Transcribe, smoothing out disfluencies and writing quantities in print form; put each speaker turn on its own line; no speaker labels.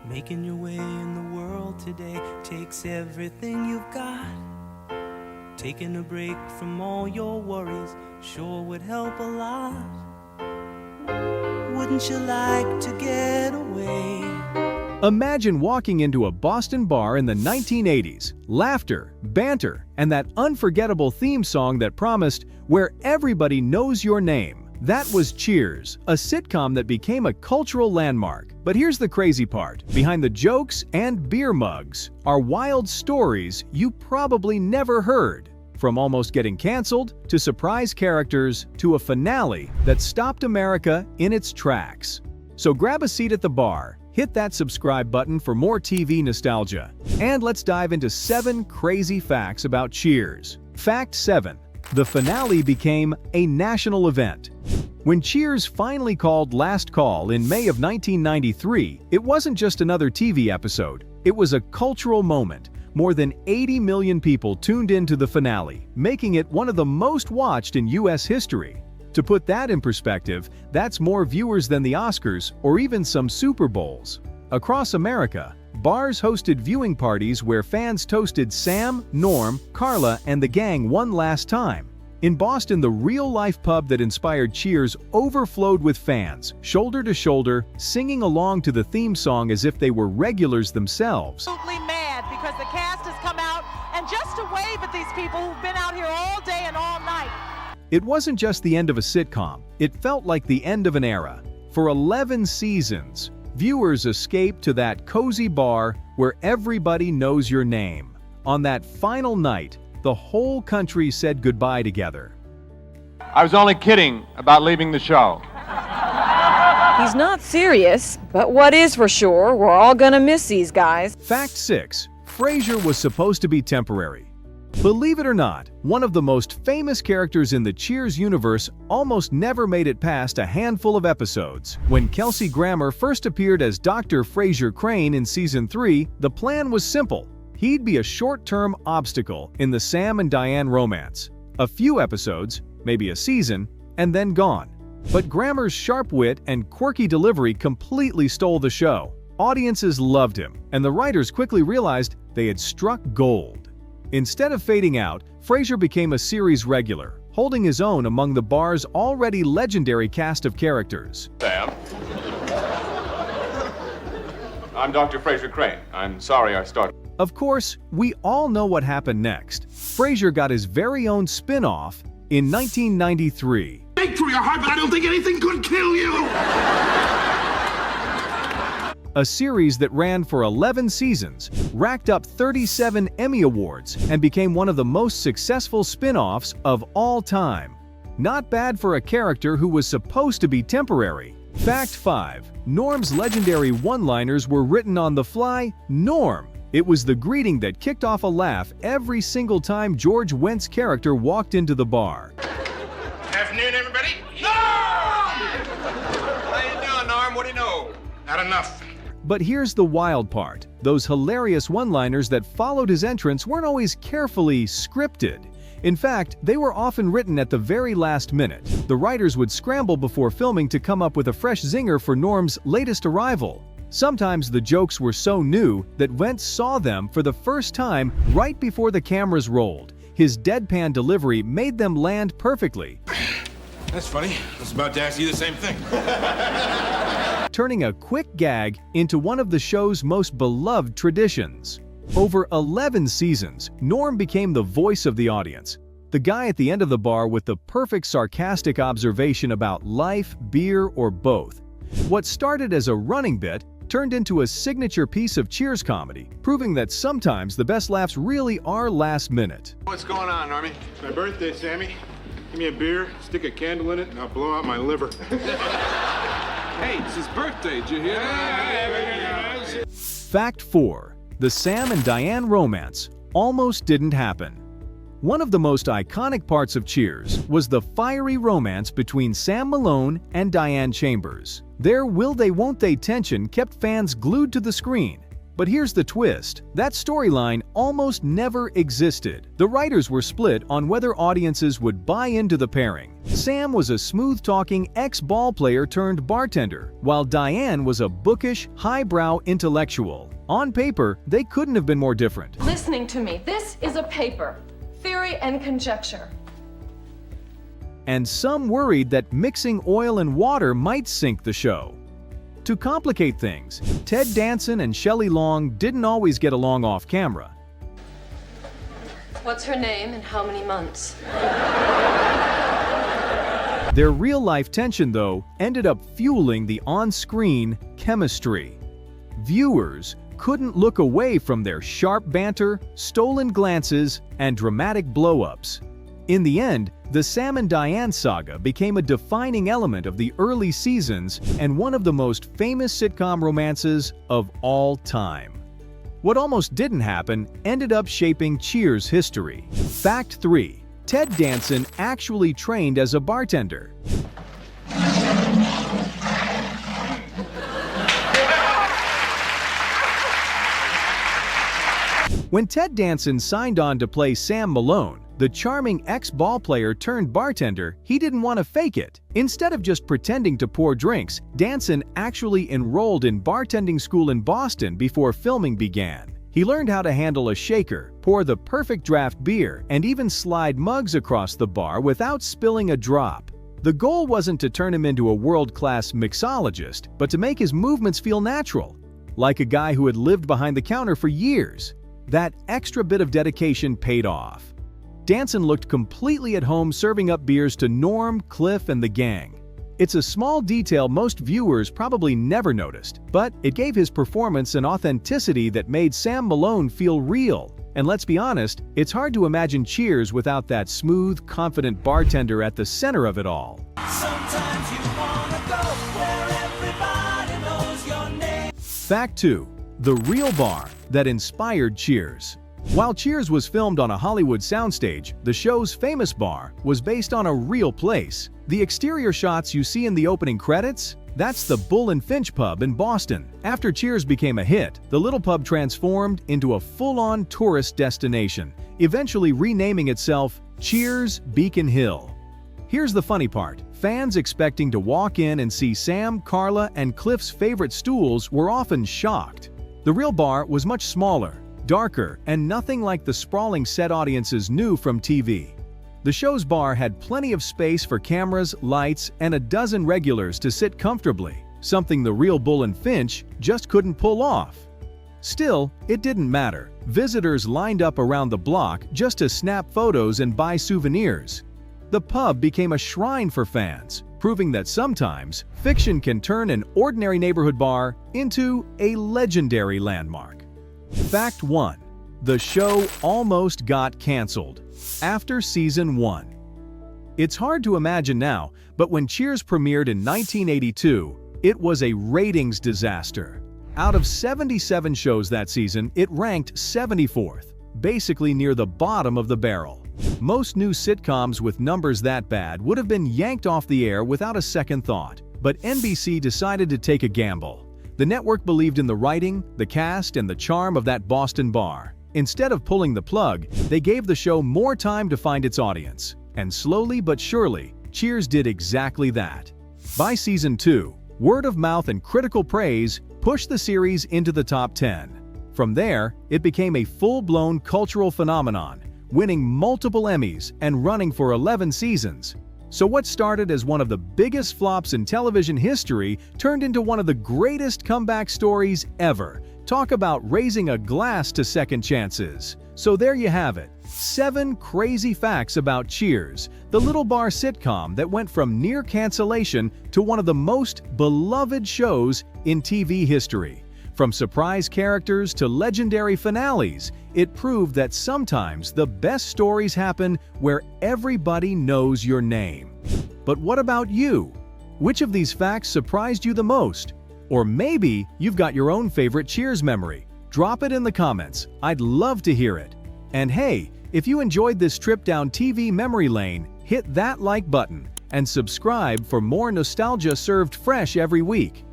Making your way in the world today takes everything you've got. Taking a break from all your worries sure would help a lot. Wouldn't you like to get away?
Imagine walking into a Boston bar in the 1980s. Laughter, banter, and that unforgettable theme song that promised where everybody knows your name. That was Cheers, a sitcom that became a cultural landmark. But here's the crazy part. Behind the jokes and beer mugs are wild stories you probably never heard. From almost getting canceled, to surprise characters, to a finale that stopped America in its tracks. So grab a seat at the bar, hit that subscribe button for more TV nostalgia, and let's dive into 7 crazy facts about Cheers. Fact 7. The finale became a national event. When Cheers finally called Last Call in May of 1993, it wasn't just another TV episode. It was a cultural moment. More than 80 million people tuned into the finale, making it one of the most watched in U.S. history. To put that in perspective, that's more viewers than the Oscars or even some Super Bowls. Across America, bars hosted viewing parties where fans toasted Sam, Norm, Carla, and the gang one last time. In Boston, the real-life pub that inspired Cheers overflowed with fans, shoulder to shoulder, singing along to the theme song as if they were regulars themselves.
Absolutely mad because the cast has come out and just to wave at these people who've been out here all day and all night.
It wasn't just the end of a sitcom, it felt like the end of an era. For 11 seasons, viewers escaped to that cozy bar where everybody knows your name. On that final night, the whole country said goodbye together.
I was only kidding about leaving the show.
He's not serious, but what is for sure, we're all gonna miss these guys.
Fact 6. Frasier was supposed to be temporary. Believe it or not, one of the most famous characters in the Cheers universe almost never made it past a handful of episodes. When Kelsey Grammer first appeared as Dr. Frasier Crane in Season 3, the plan was simple. He'd be a short-term obstacle in the Sam and Diane romance. A few episodes, maybe a season, and then gone. But Grammer's sharp wit and quirky delivery completely stole the show. Audiences loved him, and the writers quickly realized they had struck gold. Instead of fading out, Frasier became a series regular, holding his own among the bar's already legendary cast of characters.
Sam. I'm Dr. Frasier Crane. I'm sorry I started.
Of course, we all know what happened next. Frasier got his very own spin-off in 1993.
Take through your heart, but I don't think anything could kill you!
A series that ran for 11 seasons, racked up 37 Emmy Awards, and became one of the most successful spin-offs of all time. Not bad for a character who was supposed to be temporary. Fact 5. Norm's legendary one-liners were written on the fly. Norm. It was the greeting that kicked off a laugh every single time George Wendt's character walked into the bar.
Afternoon, everybody. Norm! How you doing, Norm? What do you know? Not enough.
But here's the wild part. Those hilarious one-liners that followed his entrance weren't always carefully scripted. In fact, they were often written at the very last minute. The writers would scramble before filming to come up with a fresh zinger for Norm's latest arrival. Sometimes the jokes were so new that Wendt saw them for the first time right before the cameras rolled. His deadpan delivery made them land perfectly.
That's funny. I was about to ask you the same thing.
Turning a quick gag into one of the show's most beloved traditions. Over 11 seasons, Norm became the voice of the audience. The guy at the end of the bar with the perfect sarcastic observation about life, beer, or both. What started as a running bit turned into a signature piece of Cheers comedy, proving that sometimes the best laughs really are last minute.
What's going on, Normie?
It's my birthday, Sammy. Give me a beer, stick a candle in it, and I'll blow out my liver.
Hey, it's his birthday, did you hear that?
Fact 4. The Sam and Diane romance almost didn't happen. One of the most iconic parts of Cheers was the fiery romance between Sam Malone and Diane Chambers. Their will-they-won't-they tension kept fans glued to the screen. But here's the twist. That storyline almost never existed. The writers were split on whether audiences would buy into the pairing. Sam was a smooth-talking ex-ball player turned bartender, while Diane was a bookish, highbrow intellectual. On paper, they couldn't have been more different.
Listening to me, this is a paper. Theory and conjecture.
And some worried that mixing oil and water might sink the show. To complicate things, Ted Danson and Shelley Long didn't always get along off camera.
What's her name and how many months?
Their real-life tension, though, ended up fueling the on-screen chemistry. Viewers couldn't look away from their sharp banter, stolen glances, and dramatic blow-ups. In the end, the Sam and Diane saga became a defining element of the early seasons and one of the most famous sitcom romances of all time. What almost didn't happen ended up shaping Cheers' history. Fact 3. Ted Danson actually trained as a bartender. When Ted Danson signed on to play Sam Malone, the charming ex-ball player turned bartender, he didn't want to fake it. Instead of just pretending to pour drinks, Danson actually enrolled in bartending school in Boston before filming began. He learned how to handle a shaker, pour the perfect draft beer, and even slide mugs across the bar without spilling a drop. The goal wasn't to turn him into a world-class mixologist, but to make his movements feel natural, like a guy who had lived behind the counter for years. That extra bit of dedication paid off. Danson looked completely at home serving up beers to Norm, Cliff, and the gang. It's a small detail most viewers probably never noticed, but it gave his performance an authenticity that made Sam Malone feel real. And let's be honest, it's hard to imagine Cheers without that smooth, confident bartender at the center of it all.
Sometimes you wanna go where everybody knows your name.
Fact 2. The real bar that inspired Cheers. While Cheers was filmed on a Hollywood soundstage, the show's famous bar was based on a real place. The exterior shots you see in the opening credits? That's the Bull and Finch pub in Boston. After Cheers became a hit, the little pub transformed into a full-on tourist destination, eventually renaming itself Cheers Beacon Hill. Here's the funny part. Fans expecting to walk in and see Sam, Carla, and Cliff's favorite stools were often shocked. The real bar was much smaller, darker, and nothing like the sprawling set audiences knew from TV. The show's bar had plenty of space for cameras, lights, and a dozen regulars to sit comfortably, something the real Bull and Finch just couldn't pull off. Still, it didn't matter. Visitors lined up around the block just to snap photos and buy souvenirs. The pub became a shrine for fans, proving that sometimes fiction can turn an ordinary neighborhood bar into a legendary landmark. Fact 1. The show almost got canceled after season 1. It's hard to imagine now, but when Cheers premiered in 1982, it was a ratings disaster. Out of 77 shows that season, it ranked 74th, basically near the bottom of the barrel. Most new sitcoms with numbers that bad would have been yanked off the air without a second thought, but NBC decided to take a gamble. The network believed in the writing, the cast, and the charm of that Boston bar. Instead of pulling the plug, they gave the show more time to find its audience. And slowly but surely, Cheers did exactly that. By season 2, word of mouth and critical praise pushed the series into the top 10. From there, it became a full-blown cultural phenomenon, winning multiple Emmys and running for 11 seasons. So what started as one of the biggest flops in television history turned into one of the greatest comeback stories ever. Talk about raising a glass to second chances. So there you have it. 7 crazy facts about Cheers, the little bar sitcom that went from near cancellation to one of the most beloved shows in TV history. From surprise characters to legendary finales, it proved that sometimes the best stories happen where everybody knows your name. But what about you? Which of these facts surprised you the most? Or maybe you've got your own favorite Cheers memory. Drop it in the comments. I'd love to hear it. And hey, if you enjoyed this trip down TV memory lane, hit that like button and subscribe for more nostalgia served fresh every week.